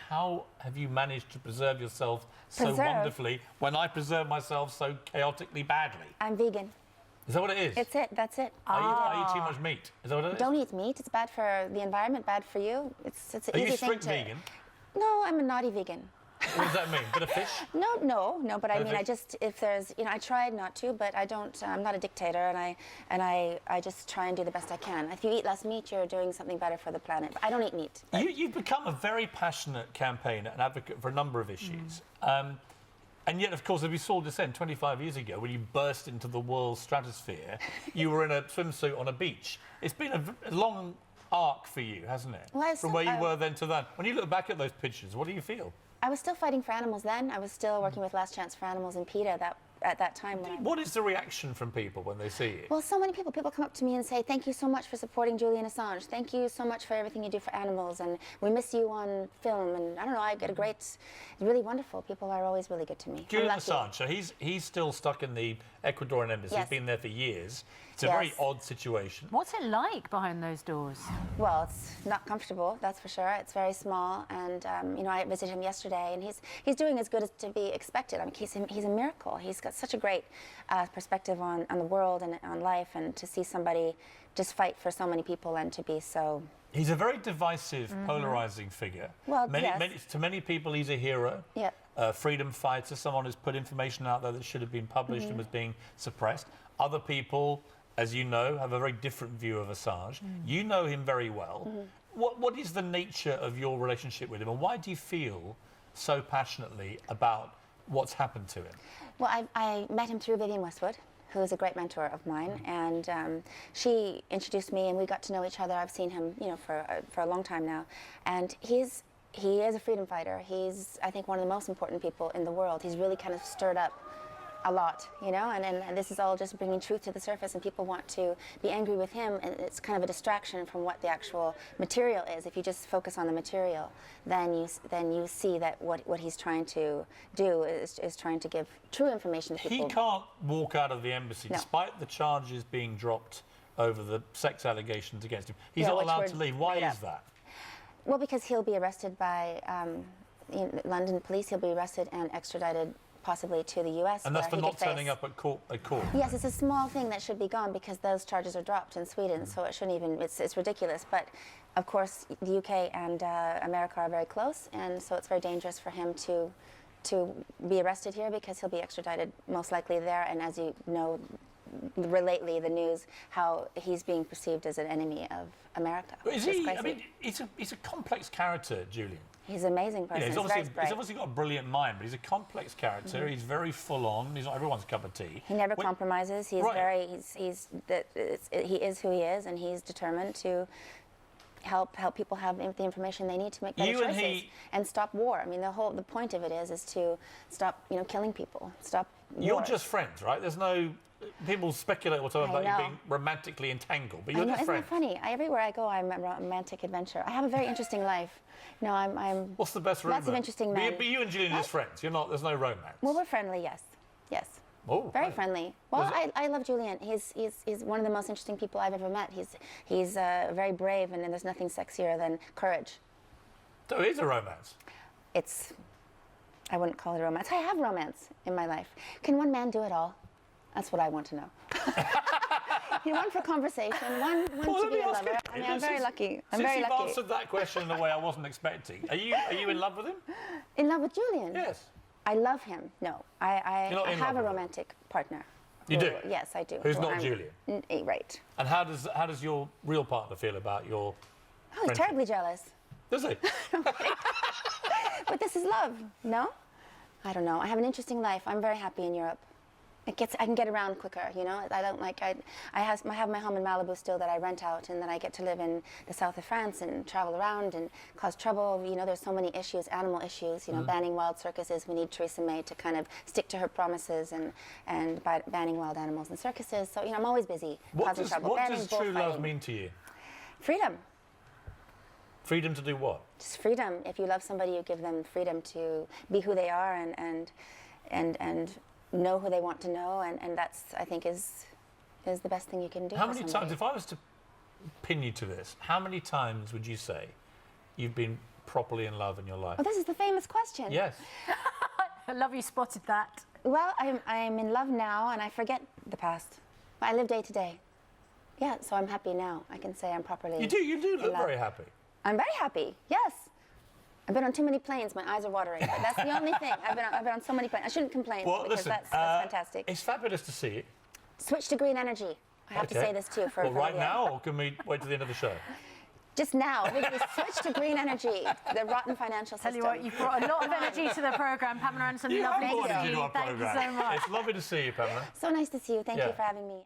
how have you managed to preserve yourself so wonderfully when I preserve myself so chaotically badly? I'm vegan. Is that what it is? It's it. That's it. I eat too much meat. Is that what it is? Don't eat meat. It's bad for the environment, bad for you. It's an Are easy you thing strict to... vegan? No, I'm a naughty vegan. What does that mean? Bit of fish? No. But I mean, fish? I just, if there's, I tried not to, but I don't. I'm not a dictator, and I just try and do the best I can. If you eat less meat, you're doing something better for the planet. I don't eat meat. You've become a very passionate campaigner and advocate for a number of issues. And yet, of course, as we saw this end 25 years ago, when you burst into the world's stratosphere, you were in a swimsuit on a beach. It's been a long arc for you, hasn't it? Well, from where you were then to that. When you look back at those pictures, what do you feel? I was still fighting for animals then. I was still working with Last Chance for Animals in PETA at that time. What is the reaction from people when they see you? Well, so many people. People come up to me and say, thank you so much for supporting Julian Assange. Thank you so much for everything you do for animals. And we miss you on film. And I don't know, I get a great, it's really wonderful. People are always really good to me. Julian Assange, so he's still stuck in the Ecuadorian embassy. Yes. He's been there for years. It's a very odd situation. What's it like behind those doors? Well, it's not comfortable, that's for sure. It's very small, and I visited him yesterday, and he's doing as good as to be expected. I mean, he's a miracle. He's got such a great perspective on the world and on life, and to see somebody just fight for so many people and to be so... He's a very divisive, polarising figure. Well, to many people, he's a hero. Yeah. Freedom fighter, someone who's put information out there that should have been published and was being suppressed. Other people, as you know, have a very different view of Assange. You know him very well. What is the nature of your relationship with him, and why do you feel so passionately about what's happened to him? Well, I met him through Vivienne Westwood, who is a great mentor of mine, and she introduced me, and we got to know each other. I've seen him, for a long time now, and he is a freedom fighter. He's, I think, one of the most important people in the world. He's really kind of stirred up a lot, and this is all just bringing truth to the surface, and people want to be angry with him, and it's kind of a distraction from what the actual material is. If you just focus on the material, then you see that what he's trying to do is trying to give true information to people. He can't walk out of the embassy, despite the charges being dropped over the sex allegations against him. He's not allowed to leave. Why is that? Well, because he'll be arrested by London police. He'll be arrested and extradited possibly to the US. And that's for not turning up at court. Yes, it's a small thing that should be gone because those charges are dropped in Sweden, so it shouldn't even, it's ridiculous. But of course, the UK and America are very close, and so it's very dangerous for him to be arrested here because he'll be extradited most likely there. And as you know, lately the news, how he's being perceived as an enemy of America. Is he? I mean, he's a complex character, Julian. He's an amazing person. He's obviously got a brilliant mind, but he's a complex character. He's very full on. He's not everyone's cup of tea. He never compromises. He's he is who he is, and he's determined to help people have the information they need to make better choices and stop war. I mean, the point of it is to stop killing people, stop wars. You're just friends, right? There's no... People speculate all the time about you being romantically entangled, but you're just friends. Isn't it funny? Everywhere I go, I'm a romantic adventure. I have a very interesting life. I'm. What's the best rumour? Lots of interesting men. But you and Julian are just friends. You're not. There's no romance. Well, we're friendly. Yes. Oh, very friendly. Well, I love Julian. He's one of the most interesting people I've ever met. He's very brave, and there's nothing sexier than courage. So it is a romance. I wouldn't call it a romance. I have romance in my life. Can one man do it all? That's what I want to know. One for conversation, one to be a lover. I mean, I'm very lucky. Since you've answered that question in a way I wasn't expecting, are you in love with him? In love with Julian? Yes. I love him. No, I have a romantic partner. You do? Yes, I do. Who's not Julian? Right. And how does your real partner feel about your? Oh, he's terribly jealous. Does he? But this is love, no? I don't know. I have an interesting life. I'm very happy in Europe. I can get around quicker, I don't like, I have my home in Malibu still that I rent out, and then I get to live in the south of France and travel around and cause trouble. There's so many issues, animal issues, banning wild circuses. We need Theresa May to kind of stick to her promises and banning wild animals in circuses. So, I'm always busy causing trouble. What does true love mean to you? Freedom. Freedom to do what? Just freedom. If you love somebody, you give them freedom to be who they are and know who they want to know, and that's, I think, is the best thing you can do. How many times, if I was to pin you to this, how many times would you say you've been properly in love in your life? Oh, this is the famous question. Yes. I love you spotted that. Well, I'm in love now, and I forget the past. But I live day to day. Yeah, so I'm happy now. I can say I'm properly. You do look love. very happy. I'm very happy. Yes. I've been on too many planes. My eyes are watering. But that's the only thing. I've been on so many planes. I shouldn't complain because listen, that's fantastic. It's fabulous to see you. Switch to green energy. I have to say this too for Well, right radio. now, or can we wait till the end of the show? Just now, we're going to switch to green energy, the rotten financial Tell system. you what, you've brought a lot of energy to the programme. Pamela Anderson, You lovely have brought to energy see to you. our Thank you programme. so much. It's lovely to see you, Pamela. So nice to see you. Thank Yeah. you for having me.